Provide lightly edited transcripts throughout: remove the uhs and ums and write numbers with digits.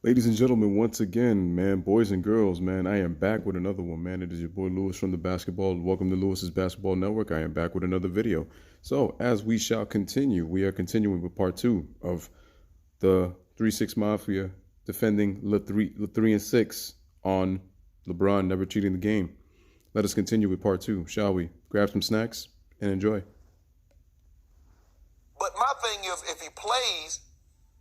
Ladies and gentlemen, once again, man, boys and girls, man, I am back with another one, man. It is your boy Lewis from the basketball. Welcome to Lewis's Basketball Network. I am back with another video. So, as we shall continue, we are continuing with part 2 of the 3-6 Mafia defending Le3-6 on LeBron never cheating the game. Let us continue with part 2, shall we? Grab some snacks and enjoy. But my thing is, if he plays,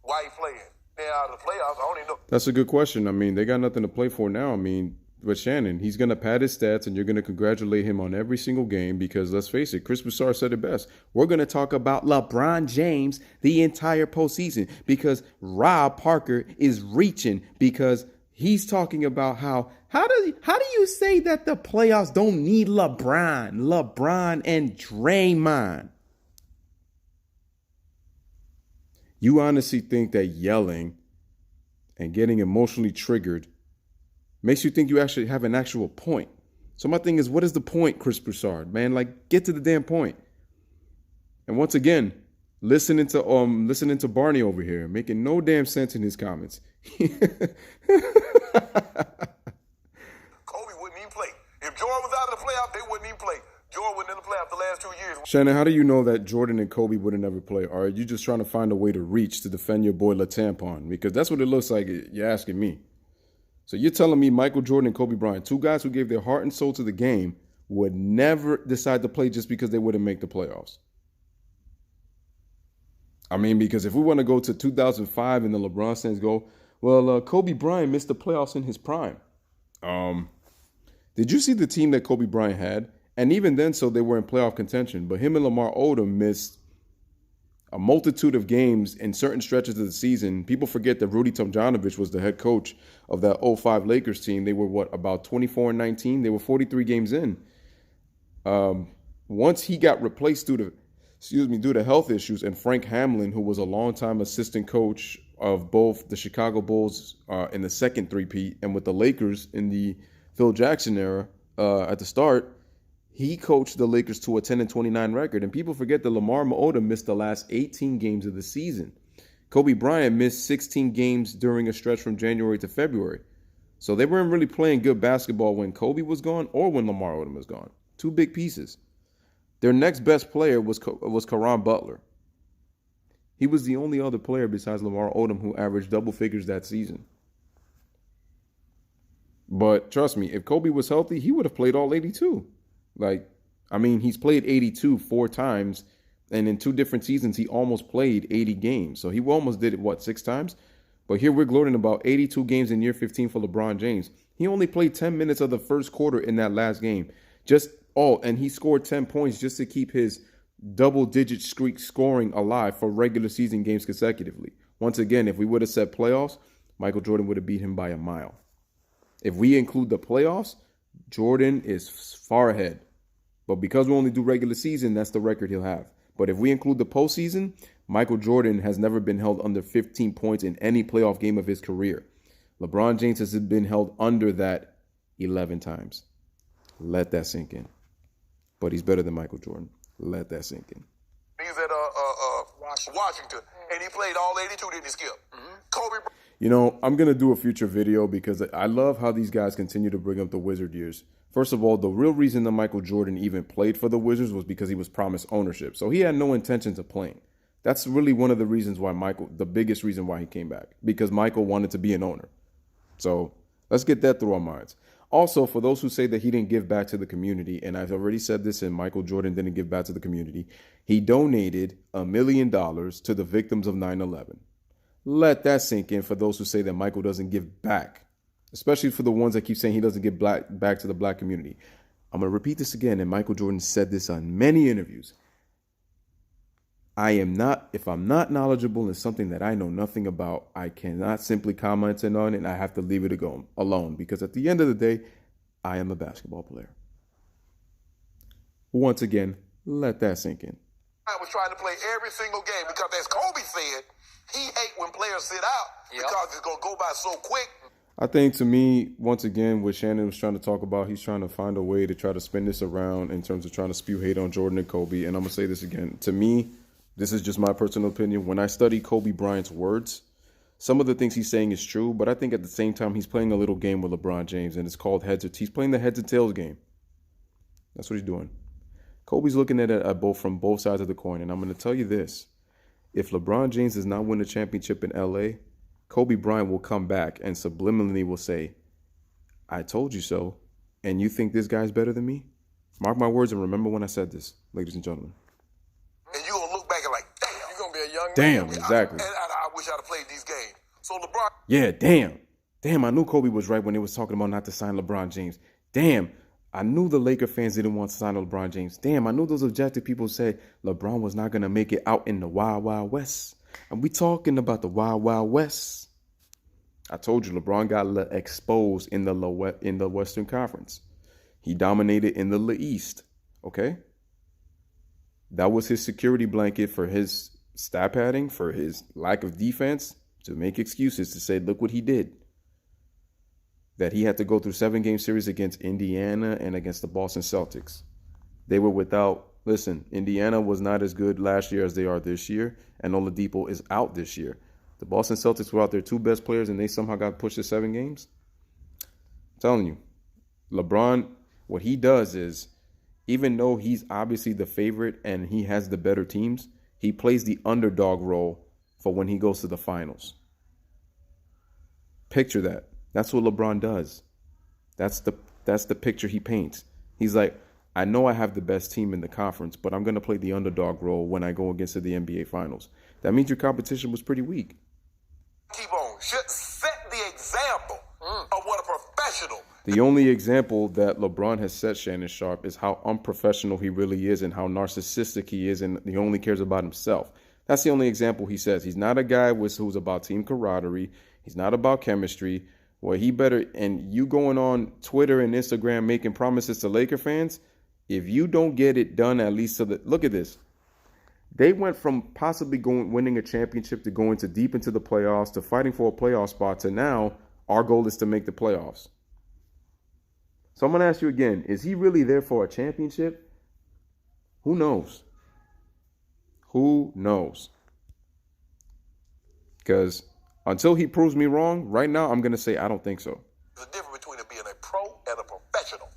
why he playing? They're out of the playoffs. I don't even know. That's a good question. I mean, they got nothing to play for now. I mean, with Shannon, he's going to pad his stats and you're going to congratulate him on every single game because, let's face it, Chris Broussard said it best. We're going to talk about LeBron James the entire postseason because Rob Parker is reaching because he's talking about how do you say that the playoffs don't need LeBron and Draymond? You honestly think that yelling and getting emotionally triggered makes you think you actually have an actual point. So my thing is, what is the point, Chris Broussard? Man, like, get to the damn point. And once again, listening to Barney over here, making no damn sense in his comments. Kobe wouldn't even play. If Jordan was out of the playoffs, they wouldn't even play. Jordan wasn't in the playoffs the last 2 years. Shannon, how do you know that Jordan and Kobe wouldn't ever play? Or are you just trying to find a way to reach to defend your boy Le3-6? Because that's what it looks like you're asking me. So you're telling me Michael Jordan and Kobe Bryant, two guys who gave their heart and soul to the game, would never decide to play just because they wouldn't make the playoffs? I mean, because if we want to go to 2005 and the LeBron stands go, well, Kobe Bryant missed the playoffs in his prime. Did you see the team that Kobe Bryant had? And even then, so they were in playoff contention. But him and Lamar Odom missed a multitude of games in certain stretches of the season. People forget that Rudy Tomjanovich was the head coach of that 05 Lakers team. They were, about 24-19? They were 43 games in. Once he got replaced due to health issues, and Frank Hamlin, who was a longtime assistant coach of both the Chicago Bulls in the second three-peat and with the Lakers in the Phil Jackson era at the start, he coached the Lakers to a 10-29 record. And people forget that Lamar Odom missed the last 18 games of the season. Kobe Bryant missed 16 games during a stretch from January to February. So they weren't really playing good basketball when Kobe was gone or when Lamar Odom was gone. Two big pieces. Their next best player was Caron Butler. He was the only other player besides Lamar Odom who averaged double figures that season. But trust me, if Kobe was healthy, he would have played all 82. He's played 82 4 times, and in 2 different seasons, he almost played 80 games. So he almost did it, 6 times? But here we're gloating about 82 games in year 15 for LeBron James. He only played 10 minutes of the first quarter in that last game. And he scored 10 points just to keep his double-digit streak scoring alive for regular season games consecutively. Once again, if we would have said playoffs, Michael Jordan would have beat him by a mile. If we include the playoffs, Jordan is far ahead. But because we only do regular season, that's the record he'll have. But if we include the postseason, Michael Jordan has never been held under 15 points in any playoff game of his career. LeBron James has been held under that 11 times. Let that sink in. But he's better than Michael Jordan. Let that sink in. He's at Washington, and he played all 82, didn't he, Skip? Kobe. You know, I'm going to do a future video because I love how these guys continue to bring up the Wizard years. First of all, the real reason that Michael Jordan even played for the Wizards was because he was promised ownership. So he had no intentions of playing. That's really one of the reasons why the biggest reason why he came back, because Michael wanted to be an owner. So let's get that through our minds. Also, for those who say that he didn't give back to the community, and I've already said this, and Michael Jordan didn't give back to the community, he donated $1 million to the victims of 9/11. Let that sink in for those who say that Michael doesn't give back, especially for the ones that keep saying he doesn't give back to the black community. I'm going to repeat this again, and Michael Jordan said this on many interviews. If I'm not knowledgeable in something that I know nothing about, I cannot simply comment on it, and I have to leave it alone, because at the end of the day, I am a basketball player. Once again, let that sink in. I was trying to play every single game because, as Kobe said, he hate when players sit out because it's going to go by so quick. I think, to me, once again, what Shannon was trying to talk about, he's trying to find a way to try to spin this around in terms of trying to spew hate on Jordan and Kobe. And I'm going to say this again. To me, this is just my personal opinion. When I study Kobe Bryant's words, some of the things he's saying is true, but I think at the same time he's playing a little game with LeBron James, and it's called he's playing the heads and tails game. That's what he's doing. Kobe's looking at it from both sides of the coin, and I'm going to tell you this. If LeBron James does not win a championship in LA, Kobe Bryant will come back and subliminally will say, I told you so, and you think this guy's better than me? Mark my words and remember when I said this, ladies and gentlemen. And you're going to look back and like, damn. You're going to be a young Damn, man. exactly. I wish I'd have played these games. So LeBron. Yeah, damn. Damn, I knew Kobe was right when they was talking about not to sign LeBron James. Damn, I knew the Laker fans didn't want to sign LeBron James. Damn, I knew those objective people said LeBron was not going to make it out in the Wild Wild West. And we talking about the Wild Wild West. I told you LeBron got exposed in the Western Conference. He dominated in the East, okay? That was his security blanket for his stat padding, for his lack of defense, to make excuses to say, look what he did. That he had to go through 7-game series against Indiana and against the Boston Celtics. They were without, listen, Indiana was not as good last year as they are this year, and Oladipo is out this year. The Boston Celtics were out their 2 best players, and they somehow got pushed to 7 games. I'm telling you, LeBron, what he does is, even though he's obviously the favorite and he has the better teams, he plays the underdog role for when he goes to the finals. Picture that. That's what LeBron does. That's the picture he paints. He's like, I know I have the best team in the conference, but I'm going to play the underdog role when I go against the NBA Finals. That means your competition was pretty weak. Keep on. Should set the example of what a professional. The only example that LeBron has set, Shannon Sharp, is how unprofessional he really is and how narcissistic he is, and he only cares about himself. That's the only example he says. He's not a guy who's about team camaraderie. He's not about chemistry. Well, he better, and you going on Twitter and Instagram making promises to Laker fans, if you don't get it done at least look at this. They went from possibly winning a championship to going deep into the playoffs to fighting for a playoff spot to now our goal is to make the playoffs. So I'm going to ask you again, is he really there for a championship? Who knows? Who knows? Because until he proves me wrong, right now I'm going to say I don't think so. There's a difference between being a pro and a professional.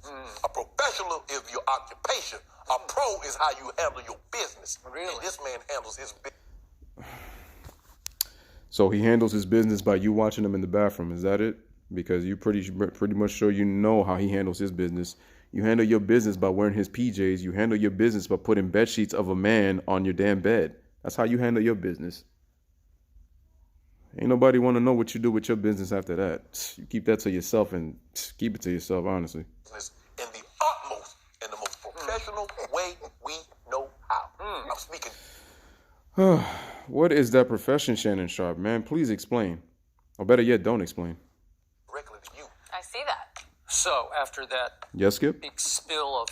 A professional is your occupation. A pro is how you handle your business. Really? And this man handles his business. So he handles his business by you watching him in the bathroom. Is that it? Because you're pretty much sure you know how he handles his business. You handle your business by wearing his PJs. You handle your business by putting bed sheets of a man on your damn bed. That's how you handle your business. Ain't nobody want to know what you do with your business after that. You keep that to yourself and keep it to yourself, honestly. In the utmost, in the most professional way we know how. I'm speaking. What is that profession, Shannon Sharp? Man, please explain. Or better yet, don't explain. Directly to you. I see that. So, after that Yes, Skip? big spill of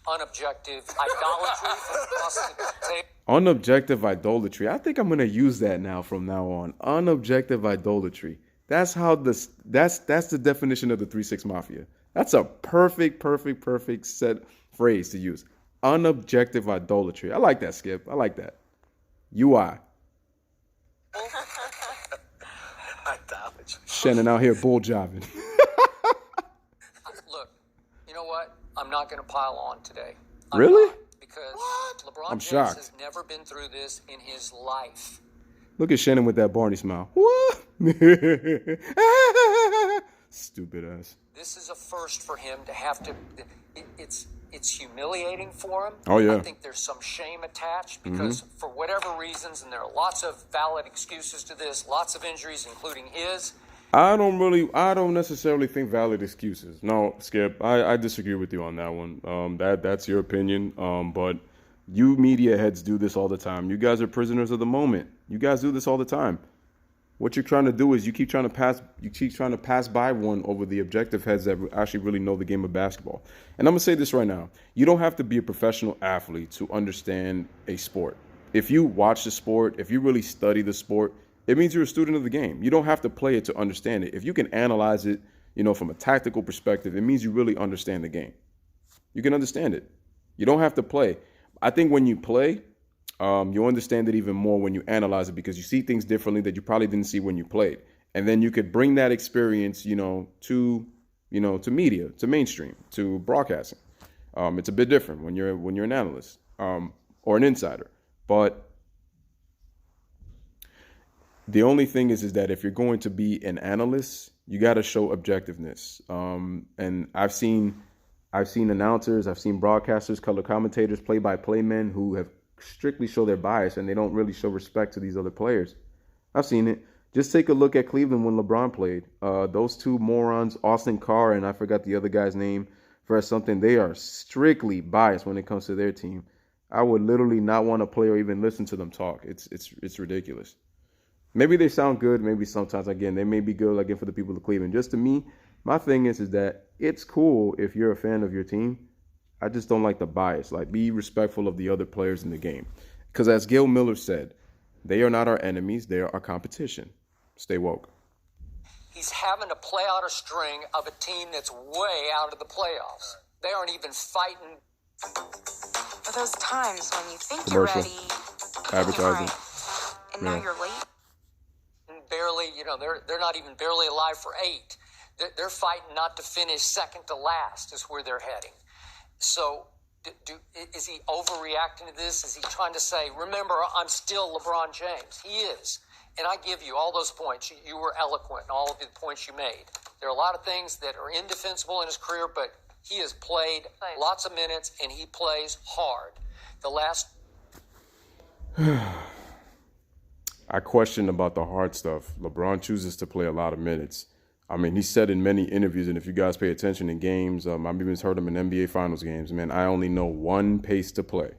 unobjective idolatry from across the table. Unobjective idolatry. I think I'm going to use that now from now on. Unobjective idolatry. That's the definition of the 3-6 mafia. That's a perfect set phrase to use. Unobjective idolatry. I like that, Skip. I like that. UI. Idolatry. Shannon out here bull jobbing. Look, you know what? I'm not going to pile on today. Really? Not, because LeBron I'm James shocked. has never been through this in his life. Look at Shannon with that Barney smile. What? Stupid ass. This is a first for him to have to. It's humiliating for him. Oh, yeah. I think there's some shame attached because for whatever reasons, and there are lots of valid excuses to this, lots of injuries, including his. I don't necessarily think valid excuses. No, Skip, I disagree with you on that one. That's your opinion. But you media heads do this all the time. You guys are prisoners of the moment. You guys do this all the time. What you're trying to do is you keep trying to pass by one over the objective heads that actually really know the game of basketball. And I'm going to say this right now. You don't have to be a professional athlete to understand a sport. If you watch the sport, if you really study the sport, it means you're a student of the game. You don't have to play it to understand it. If you can analyze it, from a tactical perspective, it means you really understand the game. You can understand it. You don't have to play. I think when you play, you understand it even more when you analyze it because you see things differently that you probably didn't see when you played. And then you could bring that experience, to media, to mainstream, to broadcasting. It's a bit different when you're an analyst or an insider. But the only thing is that if you're going to be an analyst, you got to show objectiveness. And I've seen announcers, I've seen broadcasters, color commentators, play-by-play men who have strictly show their bias and they don't really show respect to these other players. I've seen it. Just take a look at Cleveland when LeBron played. Those two morons, Austin Carr and I forgot the other guy's name, for something, they are strictly biased when it comes to their team. I would literally not want to play or even listen to them talk. It's ridiculous. Maybe they sound good. Maybe sometimes, again, they may be good, again, for the people of Cleveland. Just to me, my thing is that it's cool if you're a fan of your team. I just don't like the bias. Like, be respectful of the other players in the game. Because as Gil Miller said, they are not our enemies. They are our competition. Stay woke. He's having to play out a string of a team that's way out of the playoffs. They aren't even fighting. For those times when you think Commercial. you're ready, Advertising. and now you're late. Barely, they're not even barely alive for 8. They're fighting not to finish second to last is where they're heading. So is he overreacting to this? Is he trying to say, remember, I'm still LeBron James? He is. And I give you all those points. You were eloquent in all of the points you made. There are a lot of things that are indefensible in his career, but he has played lots of minutes, and he plays hard. The last... I question about the hard stuff. LeBron chooses to play a lot of minutes. I mean, he said in many interviews, and if you guys pay attention in games, I've even heard him in NBA Finals games, man, I only know one pace to play.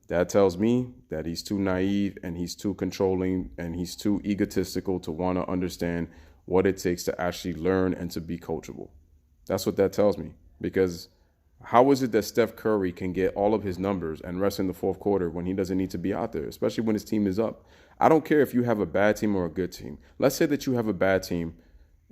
That tells me that he's too naive and he's too controlling and he's too egotistical to want to understand what it takes to actually learn and to be coachable. That's what that tells me. Because how is it that Steph Curry can get all of his numbers and rest in the fourth quarter when he doesn't need to be out there, especially when his team is up? I don't care if you have a bad team or a good team. Let's say that you have a bad team,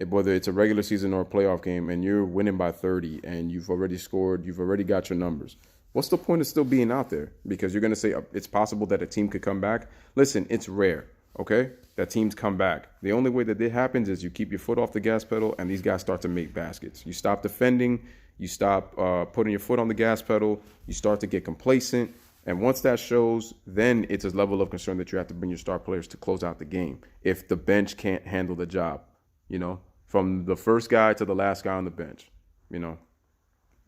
whether it's a regular season or a playoff game, and you're winning by 30 and you've already scored, you've already got your numbers. What's the point of still being out there? Because you're going to say it's possible that a team could come back. Listen, it's rare, okay, that teams come back. The only way that it happens is you keep your foot off the gas pedal and these guys start to make baskets. You stop defending. You stop putting your foot on the gas pedal. You start to get complacent. And once that shows, then it's a level of concern that you have to bring your star players to close out the game if the bench can't handle the job, from the first guy to the last guy on the bench.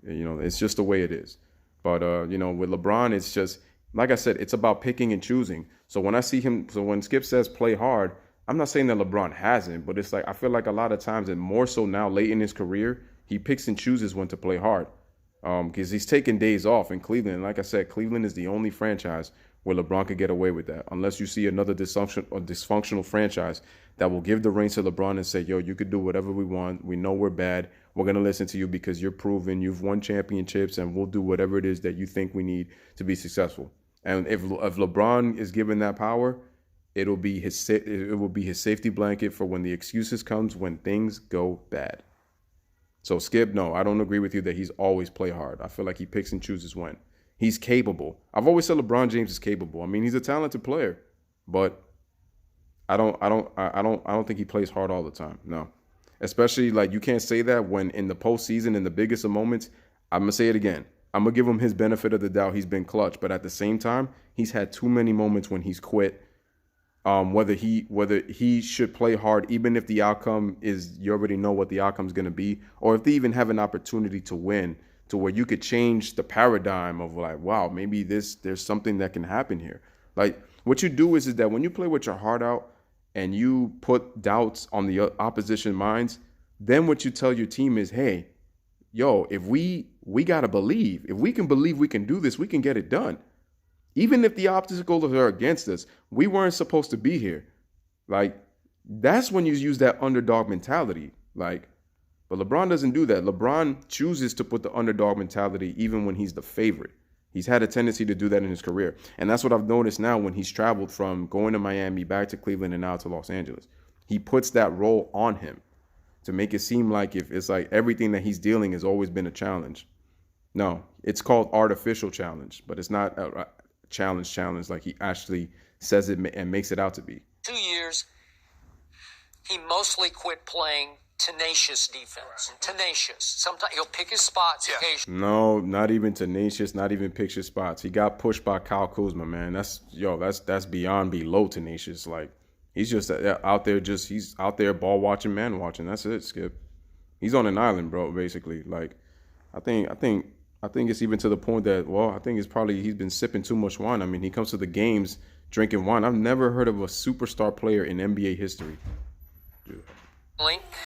It's just the way it is. But, with LeBron, it's just, like I said, it's about picking and choosing. So when I see him, when Skip says play hard, I'm not saying that LeBron hasn't, but it's like I feel like a lot of times, and more so now late in his career, he picks and chooses when to play hard because he's taking days off in Cleveland. And like I said, Cleveland is the only franchise where LeBron could get away with that, unless you see another dysfunctional franchise that will give the reins to LeBron and say, yo, you could do whatever we want. We know we're bad. We're going to listen to you because you're proven, you've won championships, and we'll do whatever it is that you think we need to be successful. And if LeBron is given that power, it will be his safety blanket for when the excuses comes when things go bad. So Skip, no, I don't agree with you that he's always play hard. I feel like he picks and chooses when. He's capable. I've always said LeBron James is capable. I mean, he's a talented player, but I don't think he plays hard all the time. No. Especially, like, you can't say that when in the postseason, in the biggest of moments. I'm going to say it again. I'm going to give him his benefit of the doubt. He's been clutch. But at the same time, he's had too many moments when he's quit. Whether he should play hard, even if the outcome is, you already know what the outcome is going to be, or if they even have an opportunity to win, to where you could change the paradigm of like, wow, maybe there's something that can happen here. Like, what you do is that when you play with your heart out and you put doubts on the opposition minds, then what you tell your team is, hey, yo, if we got to believe. If we can believe we can do this, we can get it done. Even if the obstacles are against us, we weren't supposed to be here. Like, that's when you use that underdog mentality. Like, but LeBron doesn't do that. LeBron chooses to put the underdog mentality even when he's the favorite. He's had a tendency to do that in his career. And that's what I've noticed now when he's traveled from going to Miami, back to Cleveland, and now to Los Angeles. He puts that role on him to make it seem like if it's like everything that he's dealing has always been a challenge. No, it's called artificial challenge, but it's not. challenge like he actually says it and makes it out to be. 2 years, he mostly quit playing tenacious defense. Tenacious. Sometimes he'll pick his spots occasionally. No, not even tenacious, not even picture spots. He got pushed by Kyle Kuzma, man. That's beyond below tenacious. Like, he's just out there, he's out there ball watching, man watching. That's it, Skip. He's on an island, bro, basically. Like, I think it's even to the point that, well, I think it's probably he's been sipping too much wine. I mean, he comes to the games drinking wine. I've never heard of a superstar player in NBA history. Dude.